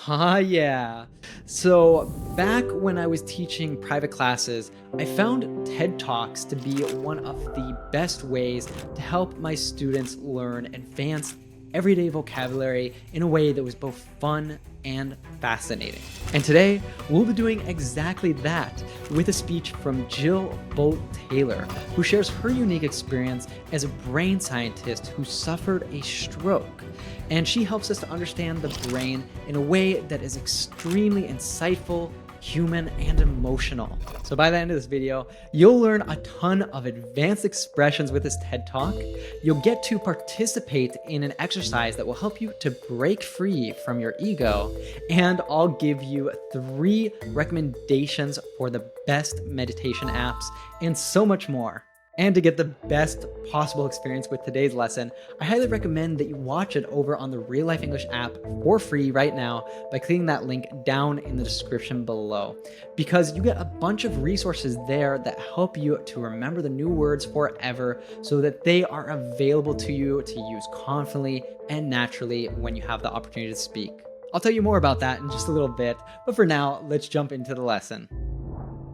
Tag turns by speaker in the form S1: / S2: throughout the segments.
S1: Yeah. So back when I was teaching private classes, I found TED Talks to be one of the best ways to help my students learn advanced everyday vocabulary in a way that was both fun and fascinating. And today, we'll be doing exactly that with a speech from 𝗥𝗲𝗹𝗟𝗶 who shares her unique experience as a brain scientist who suffered a stroke. And she helps us to understand the brain in a way that is extremely insightful, human, and emotional. So by the end of this video, you'll learn a ton of advanced expressions with this TED Talk. You'll get to participate in an exercise that will help you to break free from your ego. And I'll give you 3 recommendations for the best meditation apps and so much more. And to get the best possible experience with today's lesson, I highly recommend that you watch it over on the RealLife English app for free right now by clicking that link down in the description below. Because you get a bunch of resources there that help you to remember the new words forever so that they are available to you to use confidently and naturally when you have the opportunity to speak. I'll tell you more about that in just a little bit, but for now, let's jump into the lesson.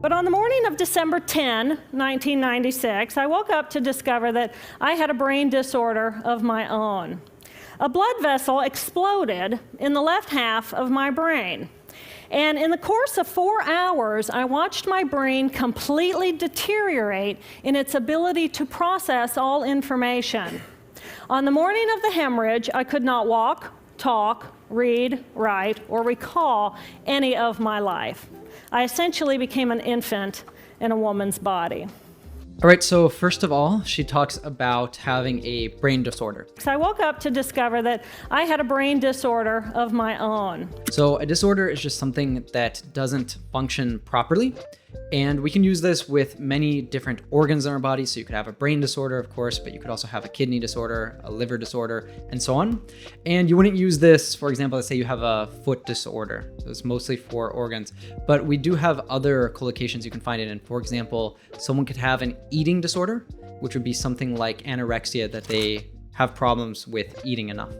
S2: But on the morning of December 10, 1996, I woke up to discover that I had a brain disorder of my own. A blood vessel exploded in the left half of my brain. And in the course of 4 hours, I watched my brain completely deteriorate in its ability to process all information. On the morning of the hemorrhage, I could not walk, talk, read, write, or recall any of my life. I essentially became an infant in a woman's body.
S1: All right, so first of all, she talks about having a brain disorder.
S2: So I woke up to discover that I had a brain disorder of my own.
S1: So a disorder is just something that doesn't function properly. And we can use this with many different organs in our body. So you could have a brain disorder, of course, but you could also have a kidney disorder, a liver disorder, and so on. And you wouldn't use this, for example, let's say you have a foot disorder. So it's mostly for organs. But we do have other collocations you can find it in. For example, someone could have an eating disorder, which would be something like anorexia, that they have problems with eating enough.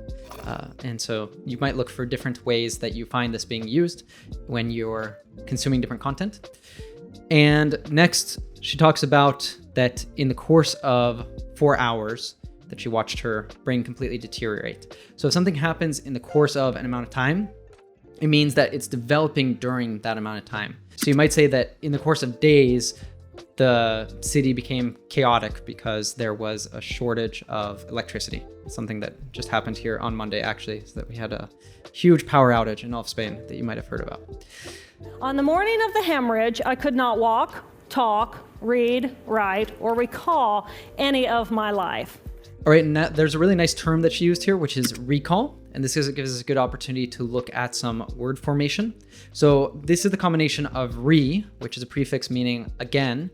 S1: And so you might look for different ways that you find this being used when you're consuming different content. And next, she talks about that in the course of 4 hours that she watched her brain completely deteriorate. So if something happens in the course of an amount of time, it means that it's developing during that amount of time. So you might say that in the course of days, the city became chaotic because there was a shortage of electricity. Something that just happened here on Monday, actually, is that we had a huge power outage in all of Spain that you might have heard about.
S2: On the morning of the hemorrhage, I could not walk, talk, read, write, or recall any of my life.
S1: All right, and there's a really nice term that she used here, which is recall. And this gives us a good opportunity to look at some word formation. So this is the combination of which is a prefix meaning again,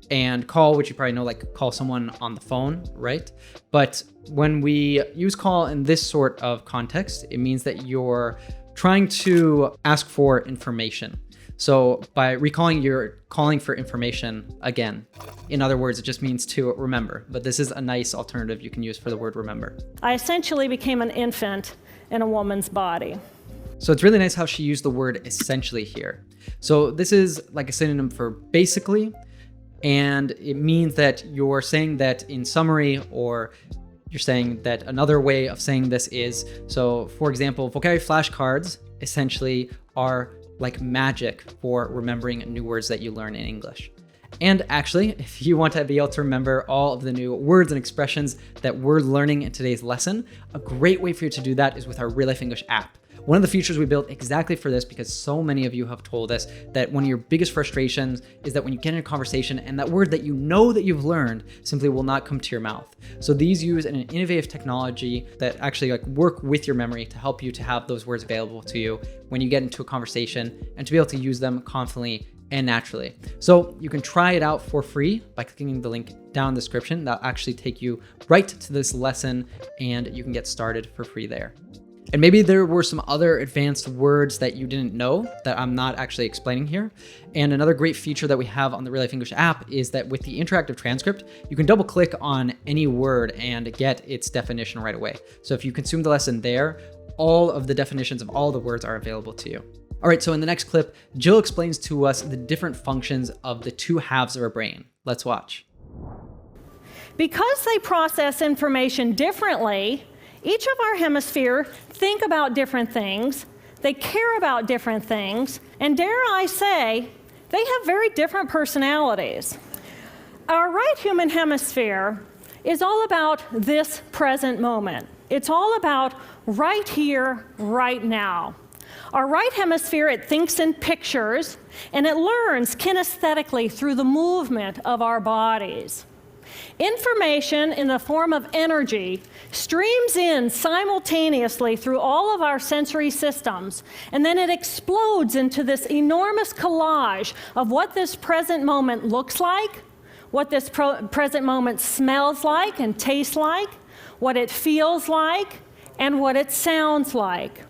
S1: and call, which you probably know, like call someone on the phone, right? But when we use call in this sort of context, it means that you're trying to ask for information. So by recalling, you're calling for information again. In other words, it just means to remember, but this is a nice alternative you can use for the word remember.
S2: I essentially became an infant in a woman's body.
S1: So it's really nice how she used the word essentially here. So this is like a synonym for basically, and it means that you're saying that in summary, or you're saying that another way of saying this is, so for example, vocabulary flashcards essentially are like magic for remembering new words that you learn in English. And actually, if you want to be able to remember all of the new words and expressions that we're learning in today's lesson, a great way for you to do that is with our RealLife English app. One of the features we built exactly for this, because so many of you have told us that one of your biggest frustrations is that when you get in a conversation and that word that you know that you've learned simply will not come to your mouth. So these use an innovative technology that actually work with your memory to help you to have those words available to you when you get into a conversation and to be able to use them confidently and naturally. So you can try it out for free by clicking the link down in the description. That'll actually take you right to this lesson and you can get started for free there. And maybe there were some other advanced words that you didn't know that I'm not actually explaining here. And another great feature that we have on the RealLife English app is that with the interactive transcript, you can double click on any word and get its definition right away. So if you consume the lesson there, all of the definitions of all the words are available to you. All right, so in the next clip, Jill explains to us the different functions of the two halves of our brain. Let's watch.
S2: Because they process information differently, each of our hemispheres think about different things, they care about different things, and dare I say, they have very different personalities. Our right human hemisphere is all about this present moment. It's all about right here, right now. Our right hemisphere, it thinks in pictures, and it learns kinesthetically through the movement of our bodies. Information in the form of energy streams in simultaneously through all of our sensory systems, and then it explodes into this enormous collage of what this present moment looks like, what this present moment smells like and tastes like, what it feels like, and what it sounds like.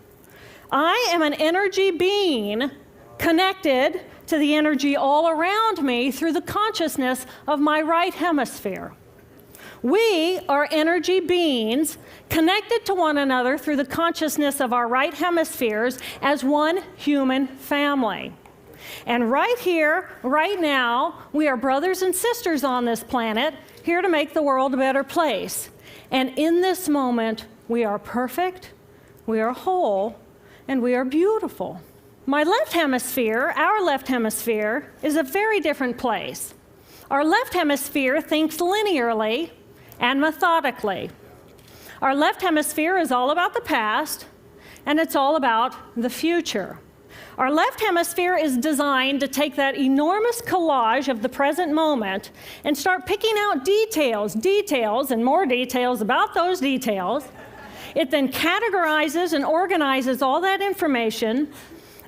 S2: I am an energy being connected to the energy all around me through the consciousness of my right hemisphere. We are energy beings connected to one another through the consciousness of our right hemispheres as one human family. And right here, right now, we are brothers and sisters on this planet, here to make the world a better place. And in this moment, we are perfect, we are whole, and we are beautiful. My left hemisphere, our left hemisphere, is a very different place. Our left hemisphere thinks linearly and methodically. Our left hemisphere is all about the past, and it's all about the future. Our left hemisphere is designed to take that enormous collage of the present moment and start picking out details, and more details about those details. It then categorizes and organizes all that information,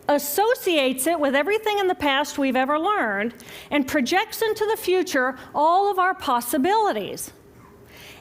S2: associates it with everything in the past we've ever learned, and projects into the future all of our possibilities.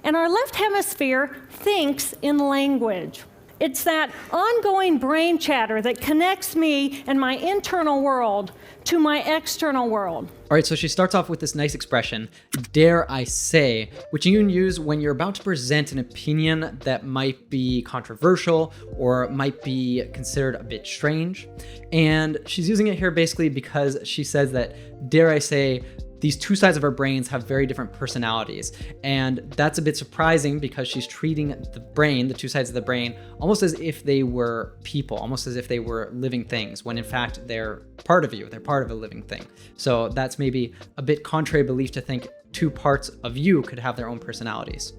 S2: And our left hemisphere thinks in language. It's that ongoing brain chatter that connects me and my internal world to my external world.
S1: All right, so she starts off with this nice expression, dare I say, which you can use when you're about to present an opinion that might be controversial or might be considered a bit strange. And she's using it here basically because she says that, dare I say, these two sides of our brains have very different personalities. And that's a bit surprising because she's treating the brain, the two sides of the brain, almost as if they were people, almost as if they were living things, when in fact they're part of you, they're part of a living thing. So that's maybe a bit contrary belief to think two parts of you could have their own personalities.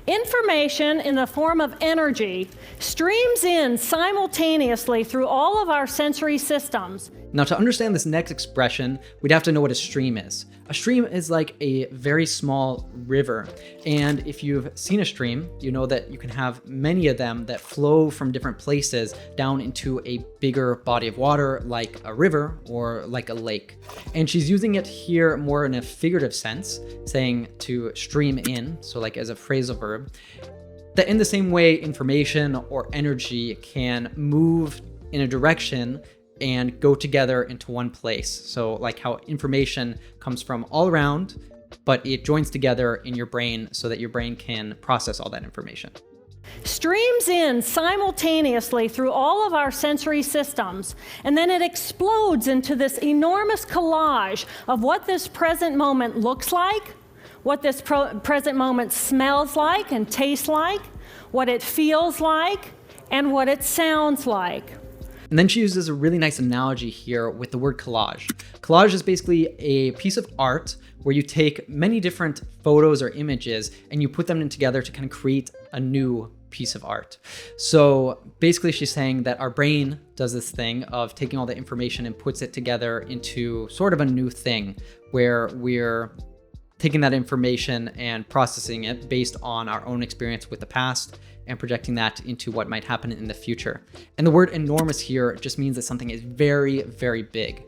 S2: Information in the form of energy streams in simultaneously through all of our sensory systems.
S1: Now, to understand this next expression, we'd have to know what a stream is. A stream is like a very small river. And if you've seen a stream, you know that you can have many of them that flow from different places down into a bigger body of water, like a river or like a lake. And she's using it here more in a figurative sense, saying to stream in, so like as a phrasal verb, that in the same way information or energy can move in a direction and go together into one place. So like how information comes from all around, but it joins together in your brain so that your brain can process all that information.
S2: Streams in simultaneously through all of our sensory systems, and then it explodes into this enormous collage of what this present moment looks like, what this present moment smells like and tastes like, what it feels like, and what it sounds like.
S1: And then she uses a really nice analogy here with the word collage. Collage is basically a piece of art where you take many different photos or images and you put them in together to kind of create a new piece of art. So basically she's saying that our brain does this thing of taking all the information and puts it together into sort of a new thing where we're taking that information and processing it based on our own experience with the past and projecting that into what might happen in the future. And the word enormous here just means that something is very, very big.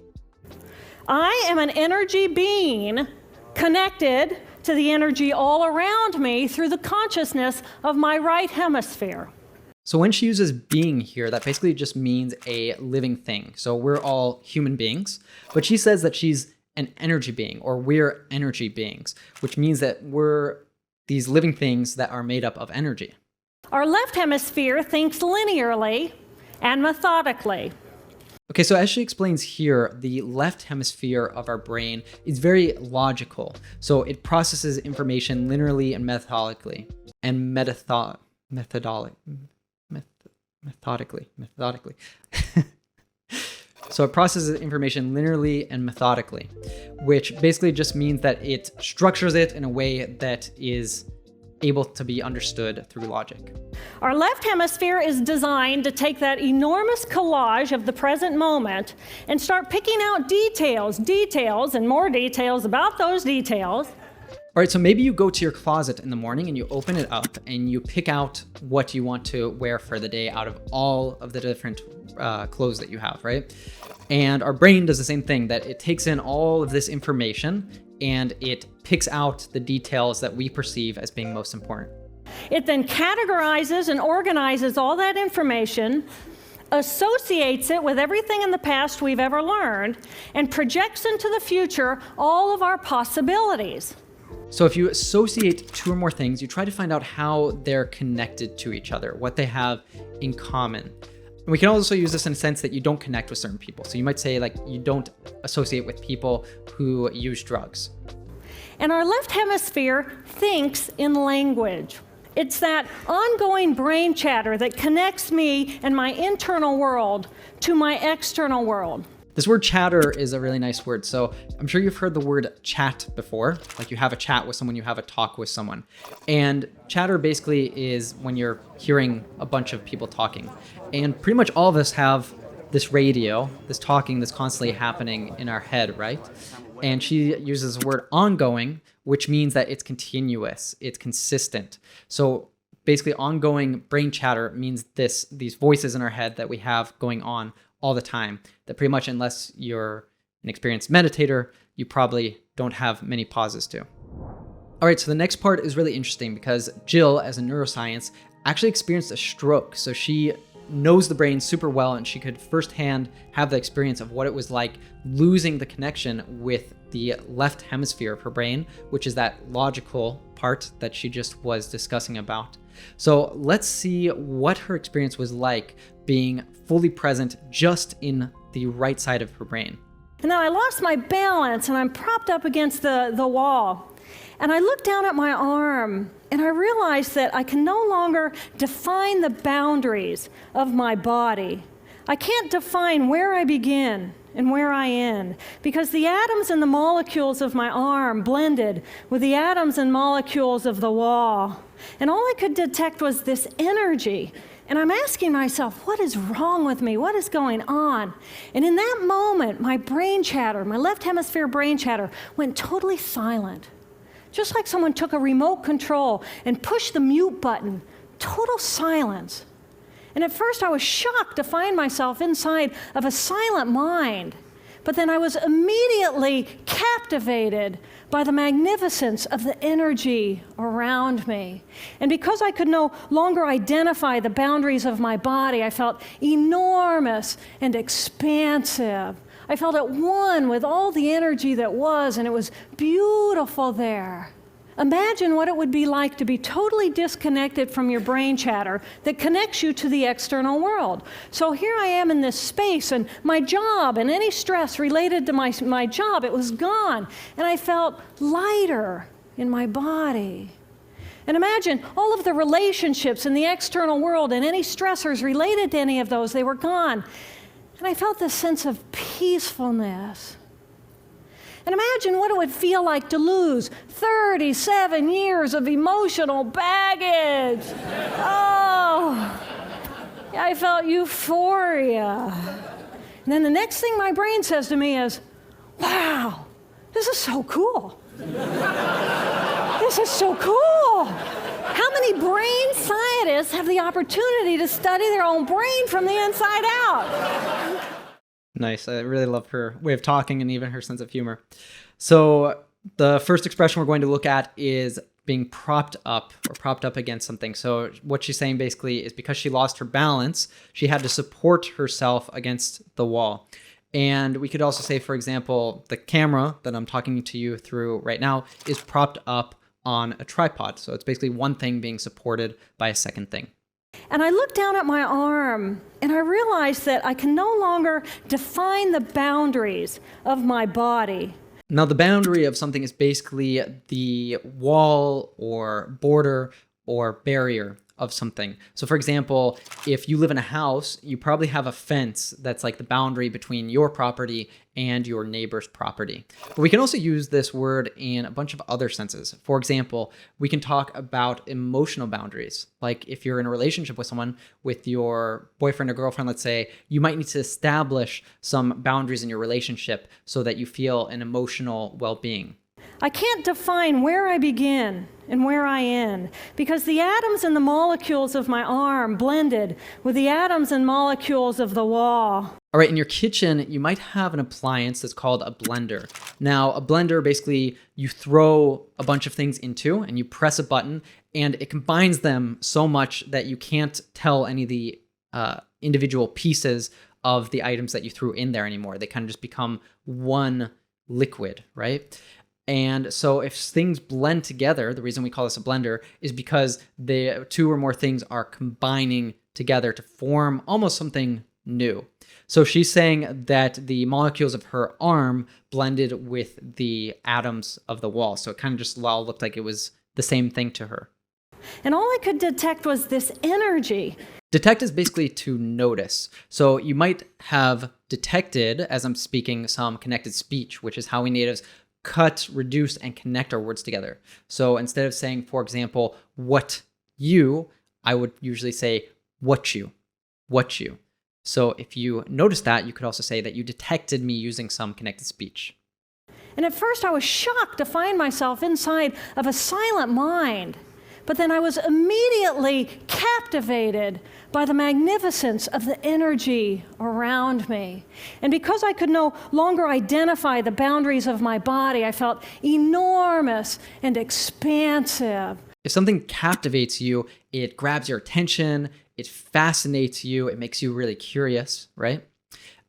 S2: I am an energy being connected to the energy all around me through the consciousness of my right hemisphere.
S1: So when she uses being here, that basically just means a living thing. So we're all human beings, but she says that she's an energy being, or we're energy beings, which means that we're these living things that are made up of energy.
S2: Our left hemisphere thinks linearly and methodically.
S1: Okay, so as she explains here, the left hemisphere of our brain is very logical. So it processes information linearly and methodically. Methodically. So it processes information linearly and methodically, which basically just means that it structures it in a way that is able to be understood through logic.
S2: Our left hemisphere is designed to take that enormous collage of the present moment and start picking out details, and more details about those details.
S1: All right, so maybe you go to your closet in the morning and you open it up and you pick out what you want to wear for the day out of all of the different clothes that you have, right? And our brain does the same thing, that it takes in all of this information and it picks out the details that we perceive as being most important.
S2: It then categorizes and organizes all that information, associates it with everything in the past we've ever learned, and projects into the future all of our possibilities.
S1: So if you associate two or more things, you try to find out how they're connected to each other, what they have in common. And we can also use this in a sense that you don't connect with certain people. So you might say, like, you don't associate with people who use drugs.
S2: And our left hemisphere thinks in language. It's that ongoing brain chatter that connects me and my internal world to my external world.
S1: This word chatter is a really nice word. So I'm sure you've heard the word chat before. Like, you have a chat with someone, you have a talk with someone. And chatter basically is when you're hearing a bunch of people talking. And pretty much all of us have this radio, this talking that's constantly happening in our head, right? And she uses the word ongoing, which means that it's continuous, it's consistent. So basically ongoing brain chatter means these voices in our head that we have going on all the time, that pretty much, unless you're an experienced meditator, you probably don't have many pauses to. All right, so the next part is really interesting because Jill, as a neuroscience, actually experienced a stroke. So she knows the brain super well, and she could firsthand have the experience of what it was like losing the connection with the left hemisphere of her brain, which is that logical part that she just was discussing about. So let's see what her experience was like being fully present just in the right side of her brain.
S2: And then I lost my balance and I'm propped up against the wall. And I looked down at my arm and I realized that I can no longer define the boundaries of my body. I can't define where I begin and where I end, because the atoms and the molecules of my arm blended with the atoms and molecules of the wall. And all I could detect was this energy. And I'm asking myself, what is wrong with me? What is going on? And in that moment, my brain chatter, my left hemisphere brain chatter, went totally silent. Just like someone took a remote control and pushed the mute button. Total silence. And at first I was shocked to find myself inside of a silent mind. But then I was immediately captivated by the magnificence of the energy around me. And because I could no longer identify the boundaries of my body, I felt enormous and expansive. I felt at one with all the energy that was, and it was beautiful there. Imagine what it would be like to be totally disconnected from your brain chatter that connects you to the external world. So here I am in this space, and my job and any stress related to my job, it was gone. And I felt lighter in my body. And imagine all of the relationships in the external world and any stressors related to any of those, they were gone. And I felt this sense of peacefulness. And imagine what it would feel like to lose 37 years of emotional baggage. Oh, I felt euphoria. And then the next thing my brain says to me is, wow, this is so cool. This is so cool. How many brain scientists have the opportunity to study their own brain from the inside out?
S1: Nice. I really love her way of talking and even her sense of humor. So the first expression we're going to look at is being propped up or propped up against something. So what she's saying basically is because she lost her balance, she had to support herself against the wall. And we could also say, for example, the camera that I'm talking to you through right now is propped up on a tripod. So it's basically one thing being supported by a second thing.
S2: And I looked down at my arm and I realized that I can no longer define the boundaries of my body.
S1: Now, the boundary of something is basically the wall or border or barrier of something. So for example, if you live in a house, you probably have a fence that's like the boundary between your property and your neighbor's property. But we can also use this word in a bunch of other senses. For example, we can talk about emotional boundaries. Like if you're in a relationship with someone, with your boyfriend or girlfriend, let's say, you might need to establish some boundaries in your relationship so that you feel an emotional well-being.
S2: I can't define where I begin and where I end because the atoms and the molecules of my arm blended with the atoms and molecules of the wall.
S1: All right, in your kitchen, you might have an appliance that's called a blender. Now, a blender, basically, you throw a bunch of things into and you press a button and it combines them so much that you can't tell any of the individual pieces of the items that you threw in there anymore. They kind of just become one liquid, right? And so if things blend together, the reason we call this a blender is because the two or more things are combining together to form almost something new. So she's saying that the molecules of her arm blended with the atoms of the wall. So it kind of just all looked like it was the same thing to her.
S2: And all I could detect was this energy.
S1: Detect is basically to notice. So you might have detected, as I'm speaking, some connected speech, which is how we natives cut, reduce, and connect our words together. So instead of saying, for example, what you, I would usually say what you. So if you notice that, you could also say that you detected me using some connected speech.
S2: And at first I was shocked to find myself inside of a silent mind. But then I was immediately captivated by the magnificence of the energy around me. And because I could no longer identify the boundaries of my body, I felt enormous and expansive.
S1: If something captivates you, it grabs your attention, it fascinates you, it makes you really curious, right?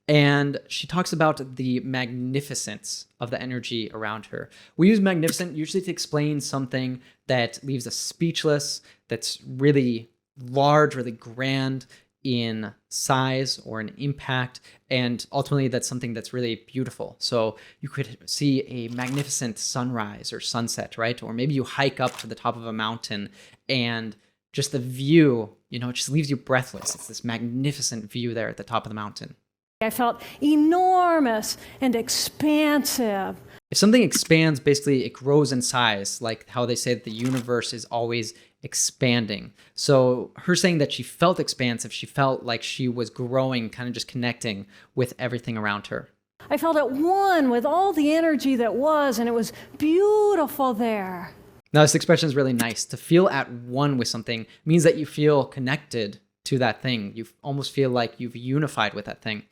S1: And she talks about the magnificence of the energy around her. We use magnificent usually to explain something that leaves us speechless, that's really large, really grand in size or in impact, and ultimately that's something that's really beautiful. So you could see a magnificent sunrise or sunset, right? Or maybe you hike up to the top of a mountain and just the view, it just leaves you breathless. It's this magnificent view there at the top of the mountain.
S2: I felt enormous and expansive.
S1: If something expands, basically it grows in size, like how they say that the universe is always expanding. So her saying that she felt expansive, she felt like she was growing, kind of just connecting with everything around her.
S2: I felt at one with all the energy that was, and it was beautiful there.
S1: Now, this expression is really nice. To feel at one with something means that you feel connected to that thing. You almost feel like you've unified with that thing.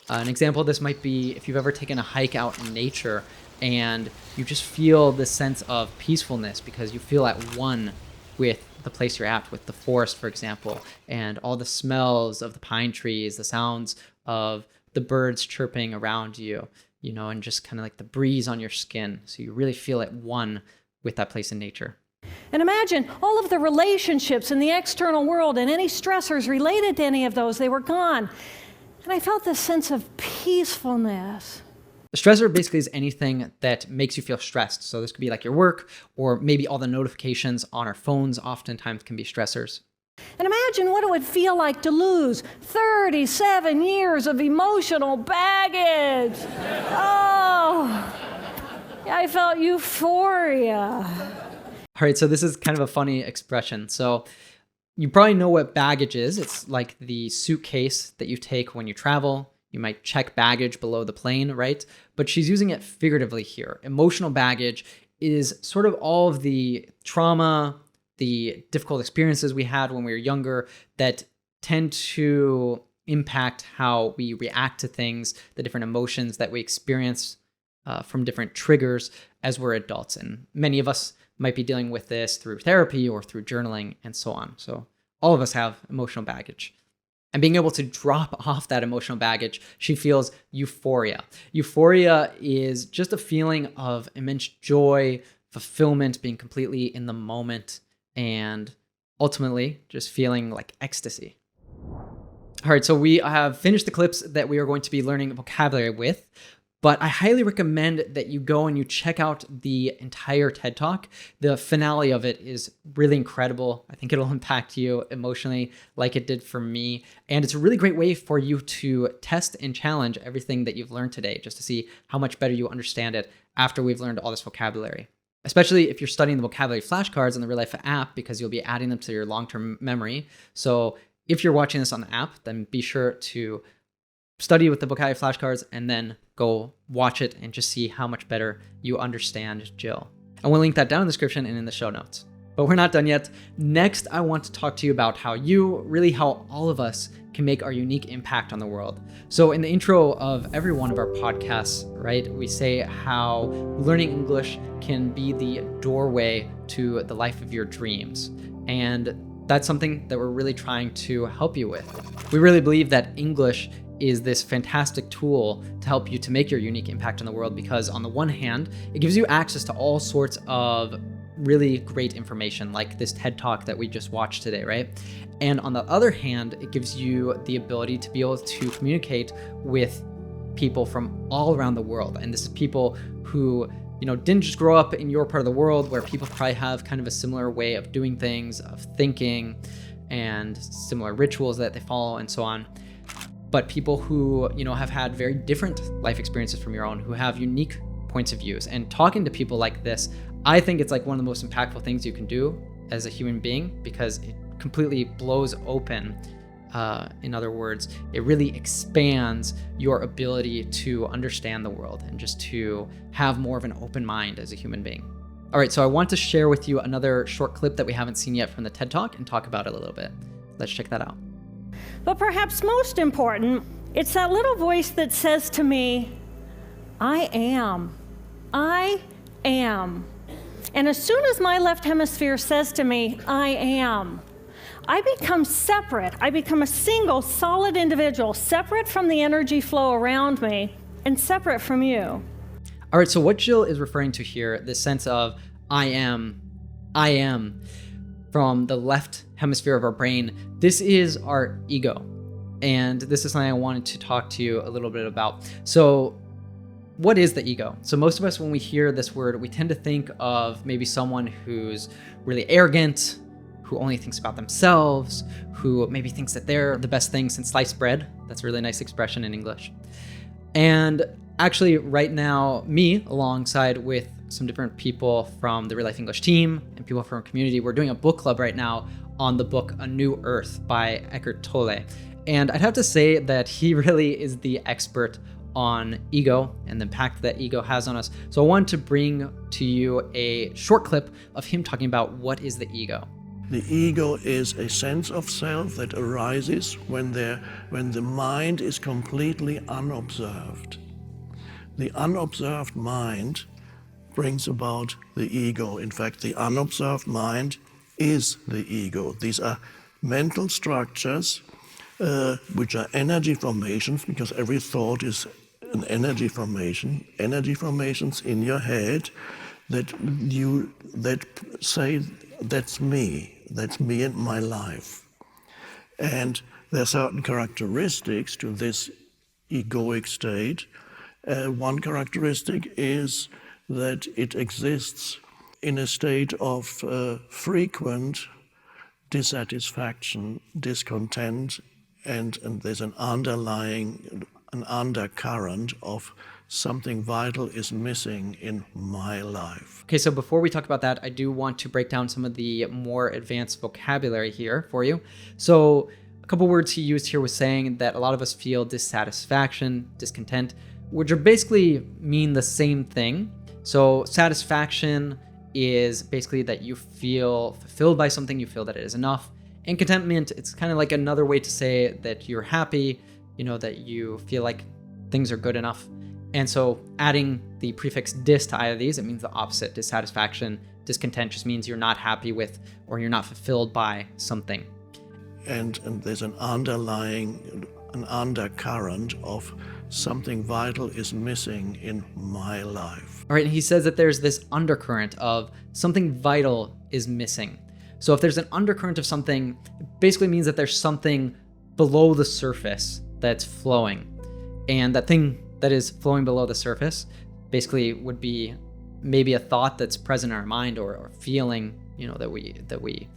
S1: An example of this might be if you've ever taken a hike out in nature and you just feel this sense of peacefulness because you feel at one with the place you're at, with the forest, for example, and all the smells of the pine trees, the sounds of the birds chirping around you, and just kind of like the breeze on your skin. So you really feel at one with that place in nature.
S2: And imagine all of the relationships in the external world and any stressors related to any of those, they were gone. And I felt this sense of peacefulness.
S1: A stressor basically is anything that makes you feel stressed. So this could be like your work, or maybe all the notifications on our phones oftentimes can be stressors.
S2: And imagine what it would feel like to lose 37 years of emotional baggage. Oh, I felt euphoria.
S1: All right, so this is kind of a funny expression. So you probably know what baggage is. It's like the suitcase that you take when you travel. You might check baggage below the plane, right? But she's using it figuratively here. Emotional baggage is sort of all of the trauma, the difficult experiences we had when we were younger that tend to impact how we react to things, the different emotions that we experience from different triggers as we're adults. And many of us might be dealing with this through therapy or through journaling and so on. So all of us have emotional baggage. And being able to drop off that emotional baggage, she feels euphoria. Euphoria is just a feeling of immense joy, fulfillment, being completely in the moment, and ultimately just feeling like ecstasy. All right, so we have finished the clips that we are going to be learning vocabulary with, but I highly recommend that you go and you check out the entire TED Talk. The finale of it is really incredible. I think it'll impact you emotionally like it did for me. And it's a really great way for you to test and challenge everything that you've learned today, just to see how much better you understand it after we've learned all this vocabulary. Especially if you're studying the vocabulary flashcards in the RealLife app, because you'll be adding them to your long-term memory. So if you're watching this on the app, then be sure to study with the vocabulary flashcards and then go watch it and just see how much better you understand Jill. And we'll link that down in the description and in the show notes. But we're not done yet. Next, I want to talk to you about how all of us can make our unique impact on the world. So in the intro of every one of our podcasts, right, we say how learning English can be the doorway to the life of your dreams. And that's something that we're really trying to help you with. We really believe that English is this fantastic tool to help you to make your unique impact on the world, because on the one hand, it gives you access to all sorts of really great information like this TED Talk that we just watched today, right? And on the other hand, it gives you the ability to be able to communicate with people from all around the world. And this is people who, didn't just grow up in your part of the world, where people probably have kind of a similar way of doing things, of thinking, and similar rituals that they follow and so on. But people who, have had very different life experiences from your own, who have unique points of views. And talking to people like this, I think it's like one of the most impactful things you can do as a human being, because it completely blows open, in other words, it really expands your ability to understand the world and just to have more of an open mind as a human being. All right, so I want to share with you another short clip that we haven't seen yet from the TED Talk and talk about it a little bit. Let's check that out.
S2: But perhaps most important, it's that little voice that says to me, I am. I am. And as soon as my left hemisphere says to me, I am, I become separate. I become a single, solid individual, separate from the energy flow around me and separate from you.
S1: All right, so what Jill is referring to here, this sense of I am, from the left hemisphere of our brain, this is our ego. And this is something I wanted to talk to you a little bit about. So what is the ego? So most of us, when we hear this word, we tend to think of maybe someone who's really arrogant, who only thinks about themselves, who maybe thinks that they're the best thing since sliced bread. That's a really nice expression in English. And actually right now, me, alongside with some different people from the RealLife English team and people from our community, we're doing a book club right now on the book A New Earth by 𝗥𝗲𝗹𝗟𝗶 𝗘𝗴𝗟. And I'd have to say that he really is the expert on ego and the impact that ego has on us. So I want to bring to you a short clip of him talking about what is the ego.
S3: The ego is a sense of self that arises when the mind is completely unobserved. The unobserved mind brings about the ego. In fact, the unobserved mind is the ego. These are mental structures which are energy formations, because every thought is an energy formation, energy formations in your head that say, that's me and my life. And there are certain characteristics to this egoic state. One characteristic is that it exists in a state of frequent dissatisfaction, discontent, and there's an undercurrent of something vital is missing in my life.
S1: Okay, so before we talk about that, I do want to break down some of the more advanced vocabulary here for you. So a couple words he used here was saying that a lot of us feel dissatisfaction, discontent, which are basically mean the same thing. So satisfaction is basically that you feel fulfilled by something, you feel that it is enough. And contentment, it's kind of like another way to say that you're happy, that you feel like things are good enough. And so adding the prefix dis to either of these, it means the opposite. Dissatisfaction, discontent just means you're not happy with or you're not fulfilled by something.
S3: And there's an undercurrent of something vital is missing in my life.
S1: All right, and he says that there's this undercurrent of something vital is missing. So if there's an undercurrent of something, it basically means that there's something below the surface that's flowing. And that thing that is flowing below the surface basically would be maybe a thought that's present in our mind, or feeling, that we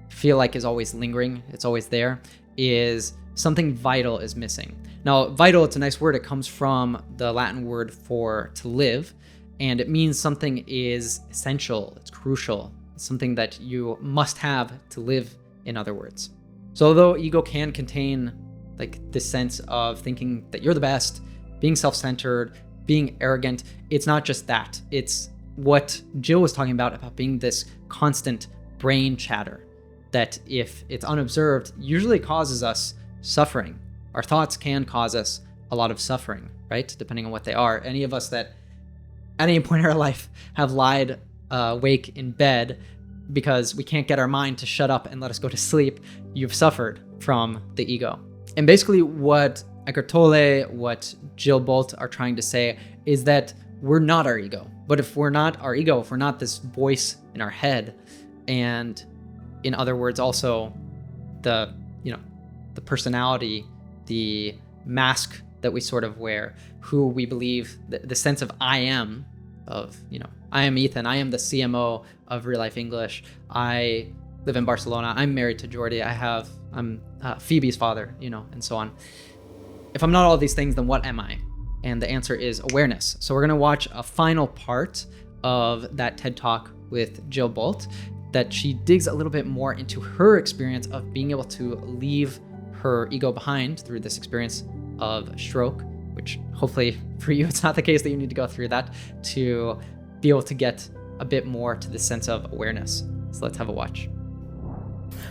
S1: feel like is always lingering, it's always there, is something vital is missing. Now, vital, it's a nice word. It comes from the Latin word for to live, and it means something is essential, it's crucial, it's something that you must have to live, in other words. So although ego can contain like this sense of thinking that you're the best, being self-centered, being arrogant, it's not just that. It's what Jill was talking about being this constant brain chatter that, if it's unobserved, usually causes us suffering. Our thoughts can cause us a lot of suffering, right? Depending on what they are. Any of us that at any point in our life have lied awake in bed because we can't get our mind to shut up and let us go to sleep, you've suffered from the ego. And basically what 𝗥𝗲𝗹𝗟𝗶𝗀𝗵, what 𝗔𝗽𝗪 are trying to say is that we're not our ego. But if we're not our ego, if we're not this voice in our head, and in other words, also the personality, the mask that we sort of wear, who we believe, the sense of I am, I am Ethan, I am the CMO of Real Life English, I live in Barcelona, I'm married to Jordi, I'm Phoebe's father, and so on. If I'm not all these things, then what am I? And the answer is awareness. So we're gonna watch a final part of that TED Talk with 𝗔𝗪𝗪𝗪 that she digs a little bit more into her experience of being able to leave her ego behind through this experience of stroke, which hopefully for you, it's not the case that you need to go through that to be able to get a bit more to the sense of awareness. So let's have a watch.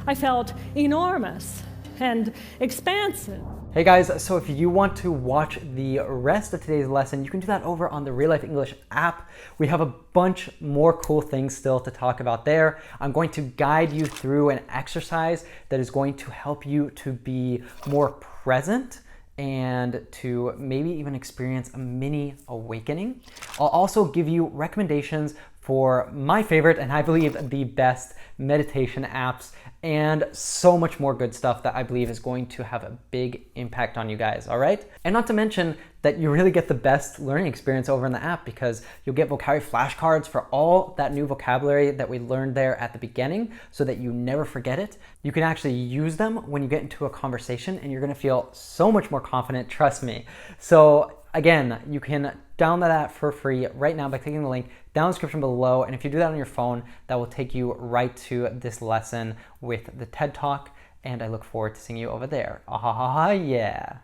S2: I felt enormous and expansive.
S1: Hey guys, so if you want to watch the rest of today's lesson, you can do that over on the Real Life English app. We have a bunch more cool things still to talk about there. I'm going to guide you through an exercise that is going to help you to be more present and to maybe even experience a mini awakening. I'll also give you recommendations for my favorite, and I believe the best, meditation apps, and so much more good stuff that I believe is going to have a big impact on you guys, all right? And not to mention that you really get the best learning experience over in the app, because you'll get vocabulary flashcards for all that new vocabulary that we learned there at the beginning so that you never forget it. You can actually use them when you get into a conversation, and you're gonna feel so much more confident, trust me. So again, you can download that for free right now by clicking the link down in the description below. And if you do that on your phone, that will take you right to this lesson with the TED Talk. And I look forward to seeing you over there. Yeah.